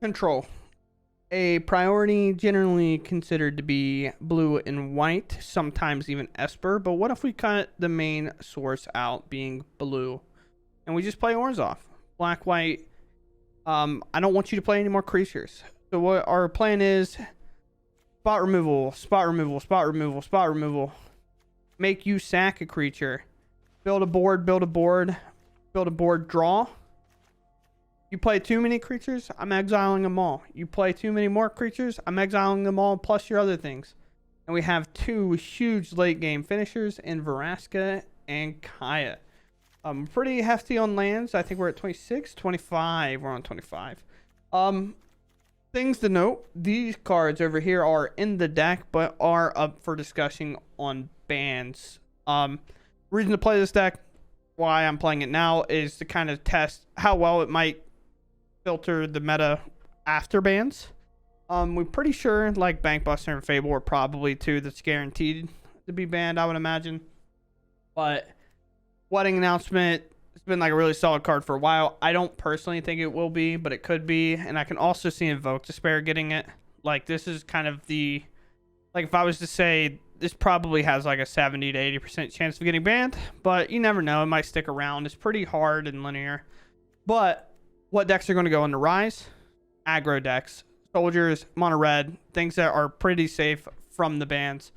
Control. A priority generally considered to be blue and white, sometimes even Esper. But what if we cut the main source out being blue and we just play orange off? Black, white. I don't want you to play any more creatures. So what our plan is: spot removal, spot removal, spot removal, spot removal. Make you sack a creature. Build a board, build a board, build a board, draw. You play too many creatures, I'm exiling them all. You play too many more creatures, I'm exiling them all, plus your other things. And we have two huge late game finishers in Veraska and Kaya. Pretty hefty on lands. I think we're at 26, 25. We're on 25. Things to note: these cards over here are in the deck, but are up for discussion on bans. Reason to play this deck, why I'm playing it now, is to kind of test how well it might filter the meta after bans. We're pretty sure like Bankbuster and Fable are probably two that's guaranteed to be banned, I would imagine. But Wedding Announcement has been like a really solid card for a while. I don't personally think it will be, but it could be. And I can also see Invoke Despair getting it. Like, this is kind of the, like, if I was to say, this probably has like a 70 to 80% chance of getting banned, but you never know. It might stick around. It's pretty hard and linear. But what decks are going to go into Rise? Aggro decks, soldiers, mono red, things that are pretty safe from the bans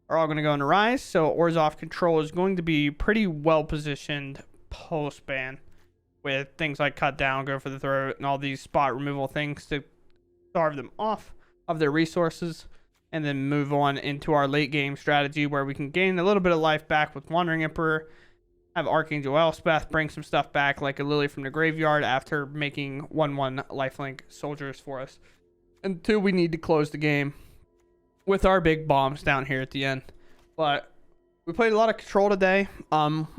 are all going to go into Rise. So Orzhov Control is going to be pretty well positioned post ban with things like Cut Down, Go for the Throat, and all these spot removal things to starve them off of their resources, and then move on into our late game strategy where we can gain a little bit of life back with Wandering Emperor, have Archangel Elspeth bring some stuff back like a Lily from the Graveyard after making 1/1 lifelink soldiers for us, until we need to close the game with our big bombs down here at the end. But we played a lot of Control today.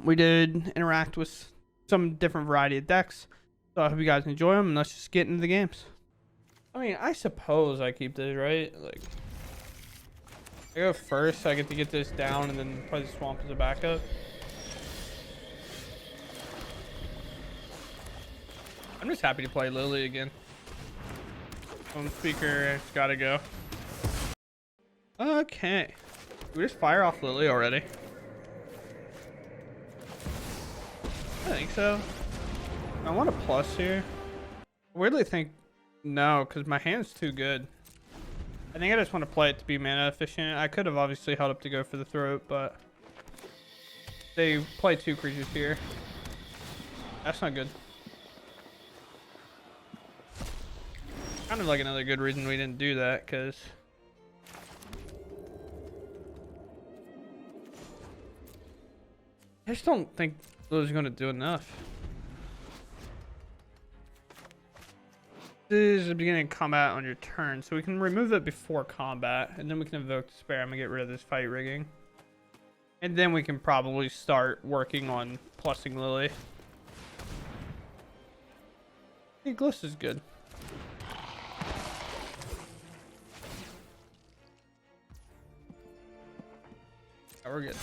We did interact with some different variety of decks, so I hope you guys enjoy them, and let's just get into the games. I mean, I suppose I keep this, right? Like, I go first, I get to get this down and then play the Swamp as a backup. I'm just happy to play Lily again. Home speaker, it's gotta go. Okay. Did we just fire off Lily already? I think so. I want a plus here. I weirdly think no, because my hand's too good. I think I just want to play it to be mana efficient. I could have obviously held up to Go for the Throat, but they play two creatures here. That's not good. Kind of like another good reason we didn't do that, because I just don't think those are going to do enough. This is the beginning of combat on your turn, so we can remove it before combat, and then we can invoke Despair. I'm gonna get rid of this fight rigging, and then we can probably start working on plussing Lily. Hey, Gliss is good. Oh, we're good.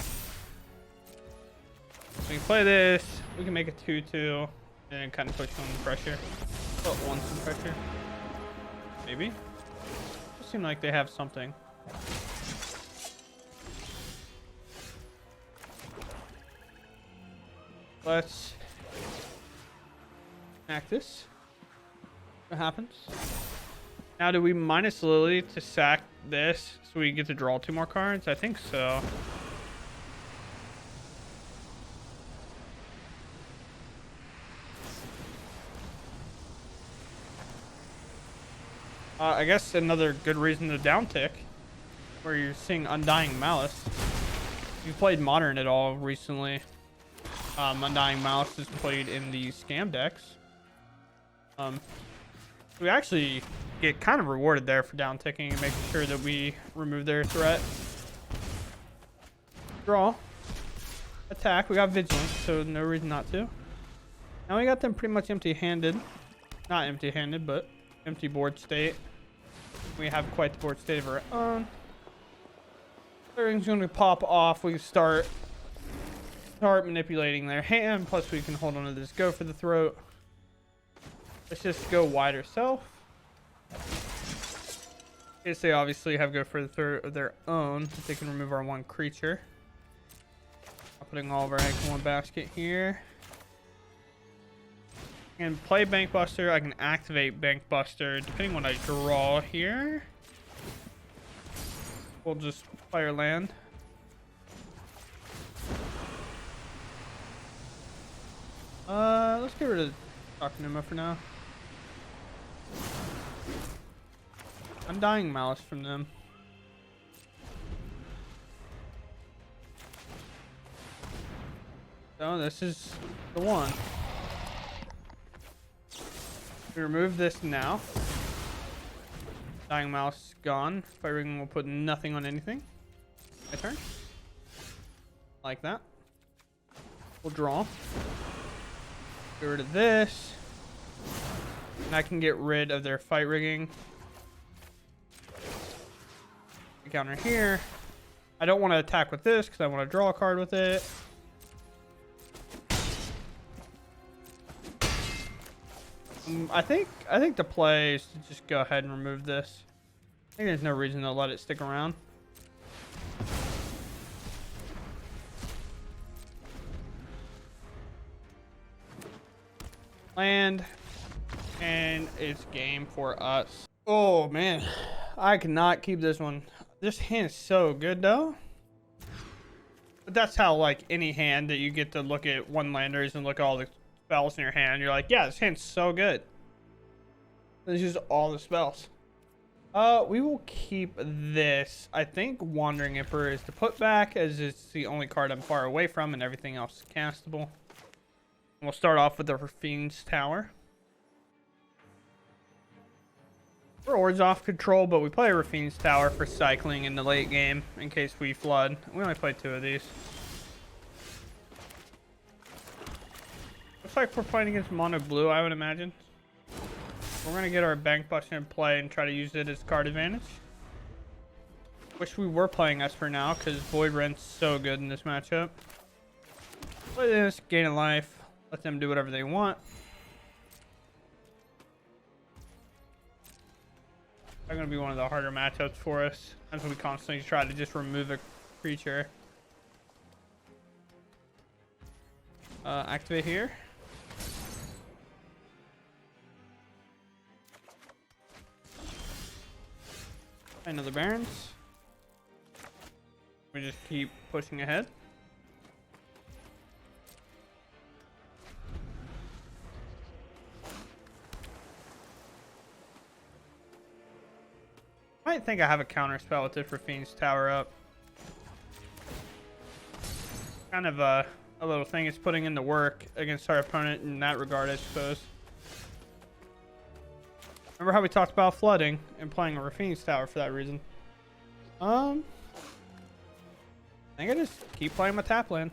We can play this. We can make a 2/2 and then kind of push on the pressure. Put one some pressure. Maybe. It seems like they have something. Let's act this. What happens? Now, do we minus Lily to sack this so we get to draw 2 more cards? I think so. I guess another good reason to downtick, where you're seeing Undying Malice. If you played Modern at all recently, Undying Malice is played in the scam decks. We actually get kind of rewarded there for downticking and making sure that we remove their threat. Draw. Attack. We got Vigilance, so no reason not to. Now we got them pretty much empty-handed. Not empty-handed, but empty board state. We have quite the board state of our own. Everything's going to pop off. We can start manipulating their hand. Plus, we can hold on to this Go for the Throat. Let's just go wider self. Guess they obviously have go for their own, if they can remove our one creature. Putting all of our eggs in one basket here. And play Bank Buster. I can activate Bank Buster depending on what I draw here. We'll just play our land. Let's get rid of Takanuma for now. Undying Malice from them. So this is the one. We remove this now. Dying Mouse gone. Fire Ring will put nothing on anything. My turn. Like that. We'll draw. Get rid of this. And I can get rid of their fight rigging. Counter here. I don't want to attack with this because I want to draw a card with it. I think the play is to just go ahead and remove this. I think there's no reason to let it stick around. Land, and it's game for us. Oh man, I cannot keep this one. This hand is so good though. But that's how like any hand that you get to look at one landers and look at all the spells in your hand. You're like, yeah, this hand's so good. Let's use all the spells. We will keep this. I think Wandering Emperor is to put back, as it's the only card I'm far away from, and everything else is castable. And we'll start off with the Fiend's Tower. We're off control, but we play a Fiend's Tower for cycling in the late game in case we flood. We only play 2 of these. Looks like we're playing against mono blue, I would imagine. We're going to get our Bank Buster in play and try to use it as card advantage. Wish we were playing Esper now because Void Rent's so good in this matchup. Play this, gain a life, let them do whatever they want. That's going to be one of the harder matchups for us. That's when we constantly try to just remove a creature. Activate here. Another Barons. We just keep pushing ahead. I might think I have a counter spell with this for Fiend's Tower up. Kind of a little thing it's putting in the work against our opponent in that regard, I suppose. Remember how we talked about flooding and playing a Fiend's Tower for that reason? I think I just keep playing my tap land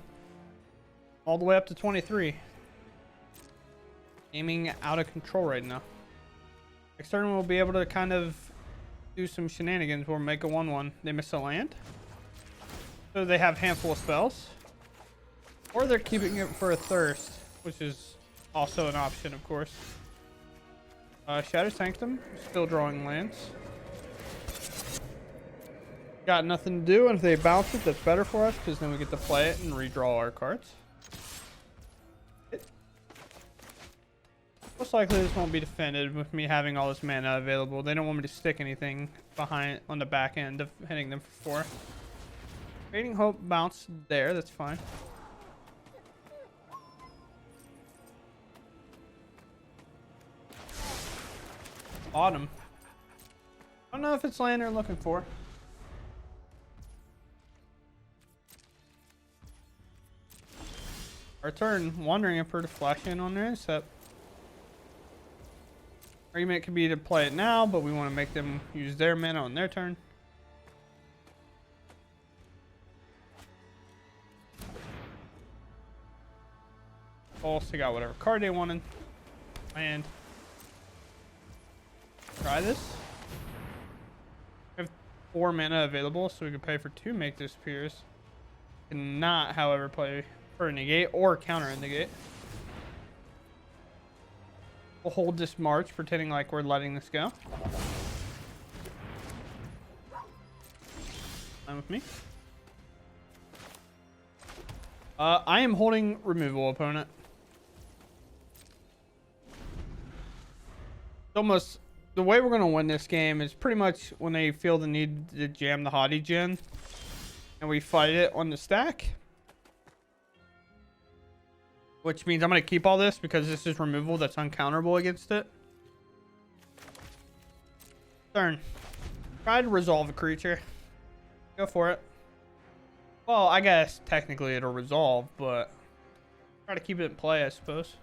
all the way up to 23. Aiming out of control right now. Next turn we'll be able to kind of do some shenanigans. We'll make a 1/1. They miss a land, so they have a handful of spells, or they're keeping it for a thirst, which is also an option, of course. Shadow Sanctum, still drawing lands. Got nothing to do, and if they bounce it, that's better for us, because then we get to play it and redraw our cards. Most likely this won't be defended with me having all this mana available. They don't want me to stick anything behind on the back end of hitting them for 4. Fading Hope bounced there, that's fine. Autumn. I don't know if it's land they're looking for. Our turn. Wandering Emperor to flash in on their intercept. Argument could be to play it now, but we want to make them use their mana on their turn. Also got whatever card they wanted. And try this. We have 4 mana available, so we can pay for 2 Make Disappears. Cannot, however, play for a negate or counter a negate. We'll hold this march, pretending like we're letting this go. Fine with me. I am holding removal, opponent. It's almost the way we're gonna win this game is pretty much when they feel the need to jam the hottie gen, and we fight it on the stack. Which means I'm gonna keep all this because this is removal that's uncounterable against it. Turn. Try to resolve a creature. Go for it. Well, I guess technically it'll resolve, but try to keep it in play, I suppose.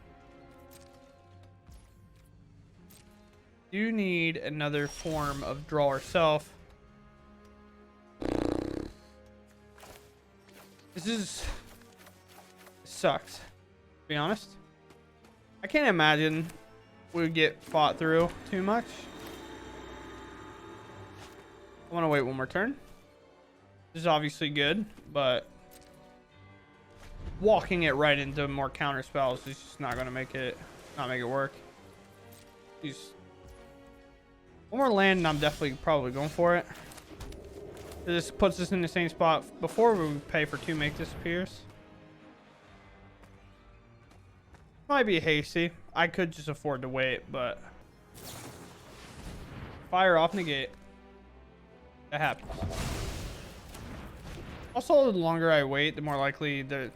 Do need another form of draw or self. This sucks, to be honest. I can't imagine we would get fought through too much. I want to wait one more turn. This is obviously good, but walking it right into more counter spells is just not going to make it work. One more land and I'm definitely probably going for it. This puts us in the same spot before we pay for 2 make disappears. Might be hasty. I could just afford to wait, but fire off negate. That happens. Also, the longer I wait, the more likely the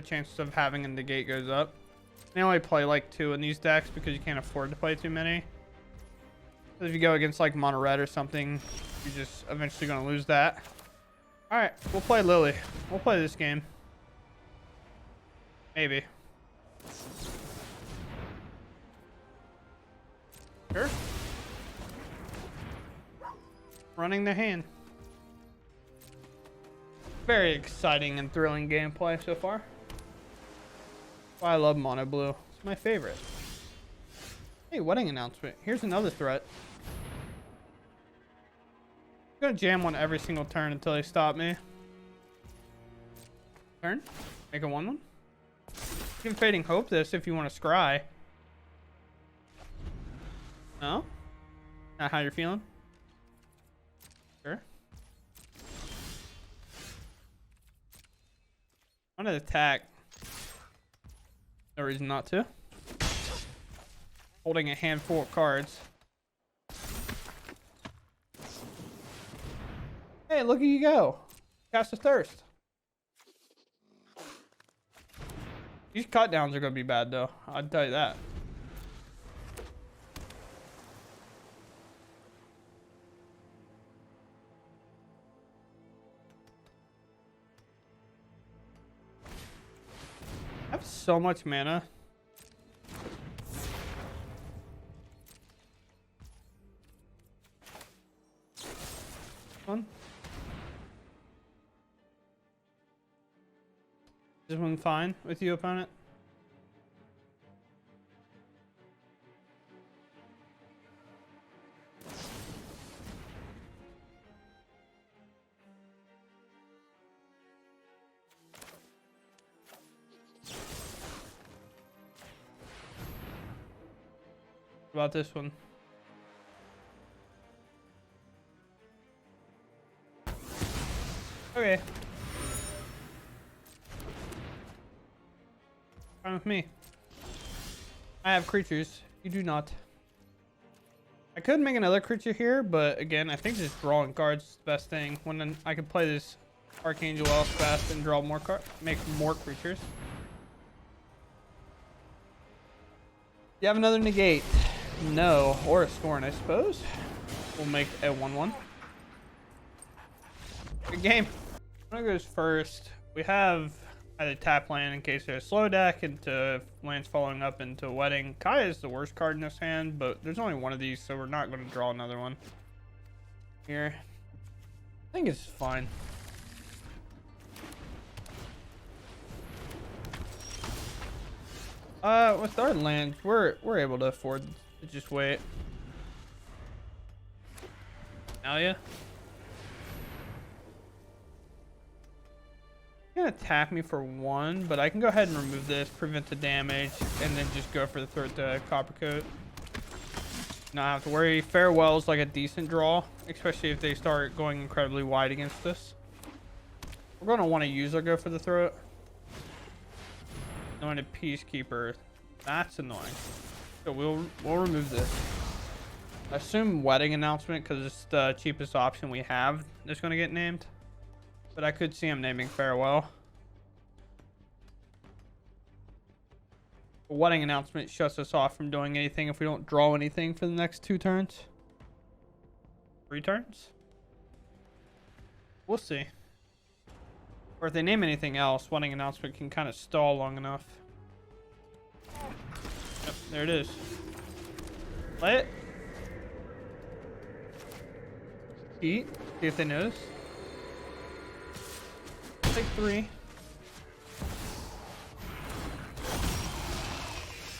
chances of having a negate goes up. They only play like 2 in these decks because you can't afford to play too many. If you go against like mono red or something, you're just eventually going to lose that. All right, we'll play Lily. We'll play this game. Maybe. Sure. Running the hand. Very exciting and thrilling gameplay so far. Why I love mono blue. It's my favorite. Hey, wedding announcement. Here's another threat. I'm gonna jam one every single turn until they stop me. Turn. Make a 1/1. You can Fading Hope this if you want to scry. No? Not how you're feeling? Sure. I'm gonna attack. No reason not to. Holding a handful of cards. Hey, look at you go. Cast a Thirst. These cut downs are gonna be bad though. I'll tell you that. I have so much mana. One. Is this one fine with you, opponent? What about this one? Okay. Fine with me. I have creatures. You do not. I could make another creature here, but again, I think just drawing cards is the best thing. When I could play this Archangel Elspeth and draw more cards, make more creatures. You have another negate? No, or a Scorn, I suppose. We'll make a 1/1. Good game. One goes first. We have either tap land in case there's a slow deck into lands following up into Wedding. Kaya is the worst card in this hand, but there's only one of these, so we're not going to draw another one here. I think it's fine. With our lands, we're able to afford to just wait. Now, yeah. Gonna attack me for 1, but I can go ahead and remove this, prevent the damage, and then just go for the third Copper Coat. Not have to worry. Farewell's like a decent draw, especially if they start going incredibly wide against us. We're going to want to use or go for the throat. Anointed Peacekeeper. That's annoying. So we'll remove this. I assume Wedding Announcement because it's the cheapest option we have that's going to get named. But I could see him naming Farewell. The Wedding Announcement shuts us off from doing anything if we don't draw anything for the next 2 turns. 3 turns? We'll see. Or if they name anything else, Wedding Announcement can kind of stall long enough. Yep, there it is. Play it. Eat. See if they notice. Take 3.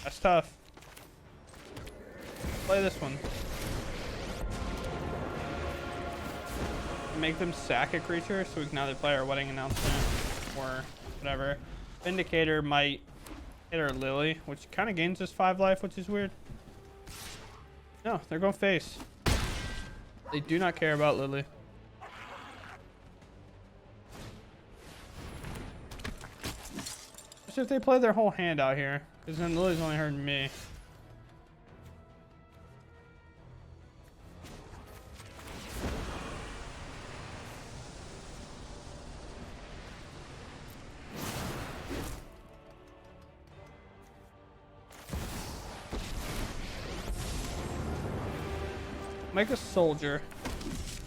That's tough. Play this one. Make them sack a creature so we can either play our Wedding Announcement or whatever. Vindicator might hit our Lily, which kind of gains us 5 life, which is weird. No, they're going face. They do not care about Lily. Just if they play their whole hand out here, because then Lily's only hurting me. Make a soldier.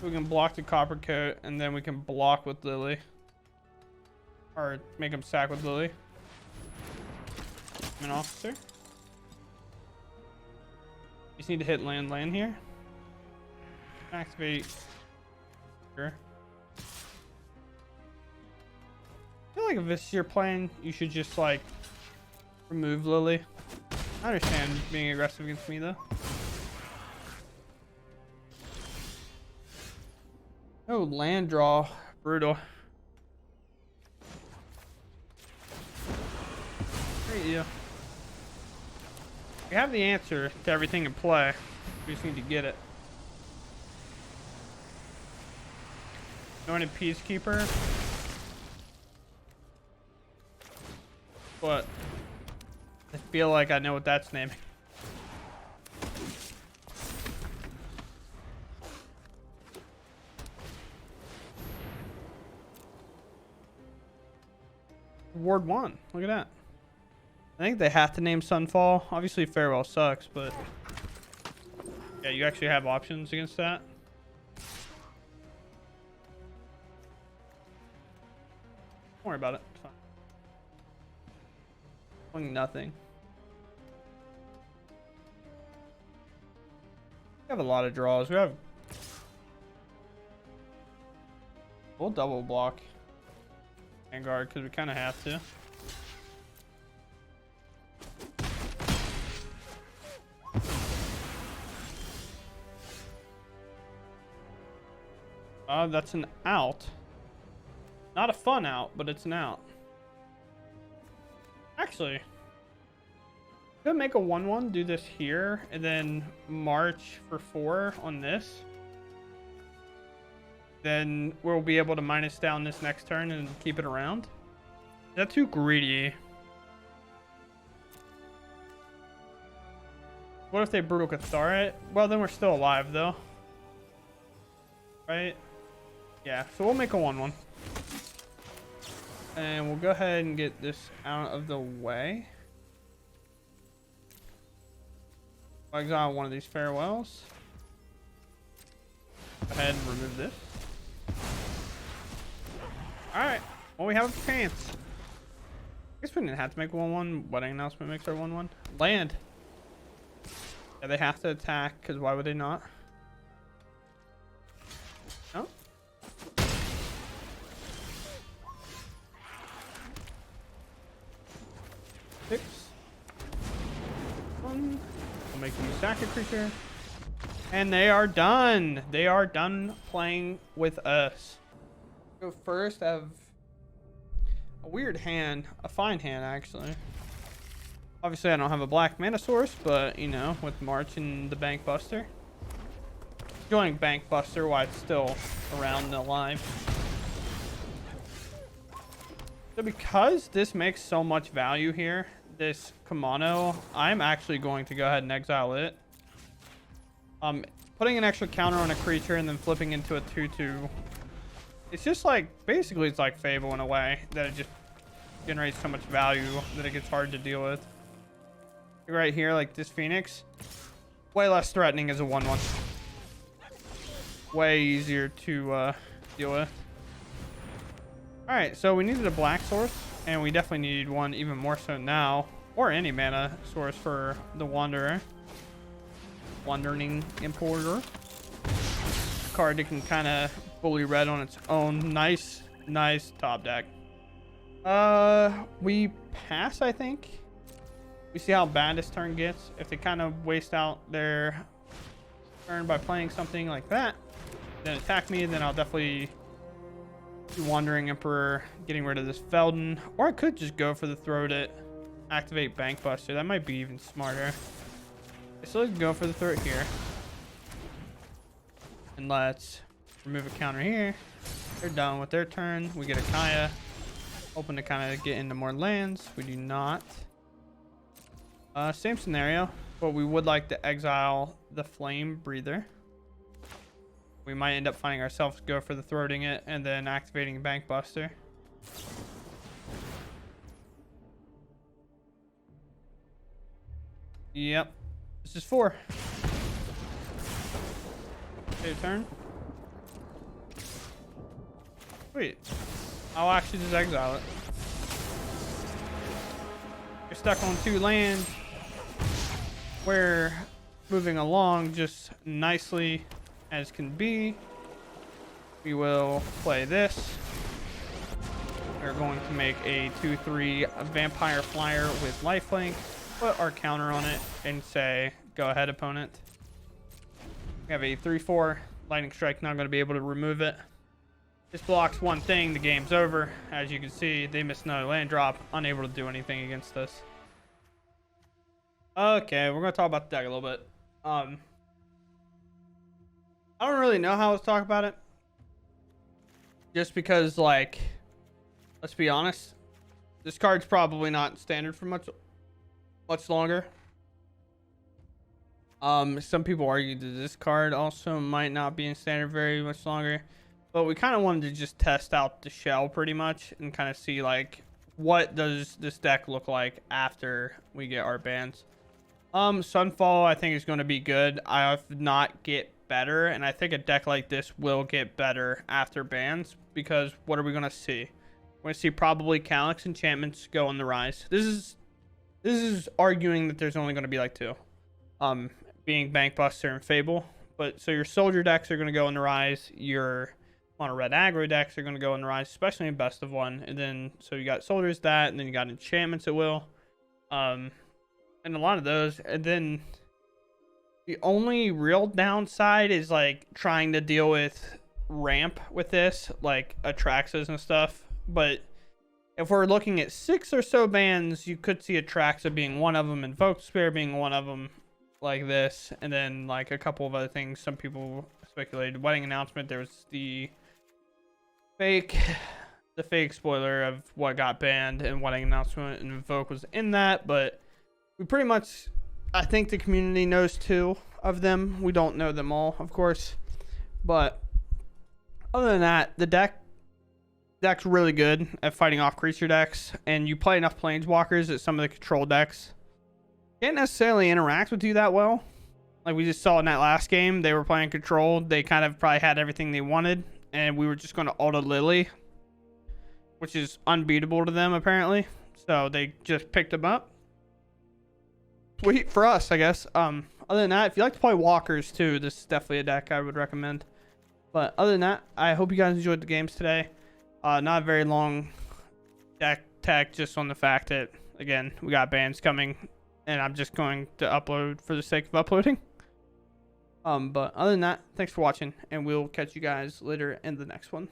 We can block the Copper Coat, and then we can block with Lily. Or make him sack with Lily. I'm an officer. Just need to hit land here. Activate. Sure. I feel like if this is your plan, you should just like remove Lily. I understand being aggressive against me though. Oh, land draw. Brutal. There you go. We have the answer to everything in play. We just need to get it. Anointed Peacekeeper. But I feel like I know what that's naming. Ward 1. Look at that. I think they have to name Sunfall. Obviously, Farewell sucks, but yeah, you actually have options against that. Don't worry about it. It's fine. Doing nothing. We have a lot of draws. We'll double block Vanguard because we kind of have to. That's an out. Not a fun out, but it's an out. Actually, could make a 1/1, do this here, and then march for 4 on this. Then we'll be able to minus down this next turn and keep it around. Is that too greedy? What if they Brutal Cathar it? Well, then we're still alive, though. Right? Yeah, so we'll make a 1/1. And we'll go ahead and get this out of the way. I'll exile one of these Farewells. Go ahead and remove this. Alright, well, we have a chance. I guess we didn't have to make 1/1. Wedding Announcement makes our 1/1. Land. Yeah, they have to attack, because why would they not? No? Six. 1. We'll make you sack a creature. And they are done. They are done playing with us. Go first. I have a weird hand. A fine hand, actually. Obviously, I don't have a black mana source, but, you know, with March and the Bank Buster. Joining Bank Buster while it's still around and alive. So because this makes so much value here, this Kamano, I'm actually going to go ahead and exile it. Putting an extra counter on a creature and then flipping into a 2/2. It's just like, basically it's like Fable in a way, that it just generates so much value that it gets hard to deal with. Right here, like this Phoenix, way less threatening as a 1/1. Way easier to deal with. Alright, so we needed a black source, and we definitely need one even more so now, or any mana source for the Wanderer. Wandering Importer. Card that can kind of fully red on its own. Nice top deck. We pass, I think. We see how bad this turn gets. If they kind of waste out their turn by playing something like that, then attack me, then I'll definitely be Wandering Emperor, getting rid of this Felden. Or I could just go for the throat it, activate Bankbuster. That might be even smarter. So let's go for the throat here. And let's remove a counter here. They're done with their turn. We get a Kaya. Hoping to kind of get into more lands. We do not. Same scenario, but we would like to exile the Flame Breather. We might end up finding ourselves go for the throating it and then activating Bankbuster. Yep. This is 4. Okay, turn. Sweet. I'll actually just exile it. You're stuck on 2 land. We're moving along just nicely as can be. We will play this. We're going to make a 2/3 Vampire Flyer with lifelink. Put our counter on it and say, go ahead, opponent. We have a 3/4 Lightning Strike. Not going to be able to remove it. This blocks one thing. The game's over. As you can see, they missed another land drop. Unable to do anything against this. Okay, we're going to talk about the deck a little bit. I don't really know how to talk about it. Just because, like, let's be honest. This card's probably not standard for much longer. Some people argue that this card also might not be in standard very much longer. But we kind of wanted to just test out the shell pretty much and kind of see, like, what does this deck look like after we get our bans. Sunfall I think is going to be good. I not get better, and I think a deck like this will get better after bans, because what are we going to see? We're going to see probably Calyx enchantments go on the rise. This is arguing that there's only going to be like 2. Being Bankbuster and Fable. But so your soldier decks are going to go on the rise. Your mono red aggro decks are going to go on the rise, especially in best of 1. And then so you got soldiers that, and then you got enchantments at will. And a lot of those. And then the only real downside is like trying to deal with ramp with this, like Atraxas and stuff. But if we're looking at 6 or so bans, you could see Atraxa being one of them, Invoked Despair being one of them, like this, and then like a couple of other things. Some people speculated Wedding Announcement. There was the fake spoiler of what got banned, and Wedding Announcement and Invoke was in that, but we pretty much, I think the community knows 2 of them. We don't know them all, of course, but other than that, the deck's really good at fighting off creature decks, and you play enough planeswalkers that some of the control decks can't necessarily interact with you that well. Like we just saw in that last game, they were playing control. They kind of probably had everything they wanted, and we were just going to auto Lily, which is unbeatable to them apparently. So they just picked them up. Sweet for us, I guess. Other than that, if you like to play walkers too, this is definitely a deck I would recommend. But other than that, I hope you guys enjoyed the games today. Not a very long deck tech, just on the fact that, again, we got bans coming, and I'm just going to upload for the sake of uploading. But other than that, thanks for watching, and we'll catch you guys later in the next one.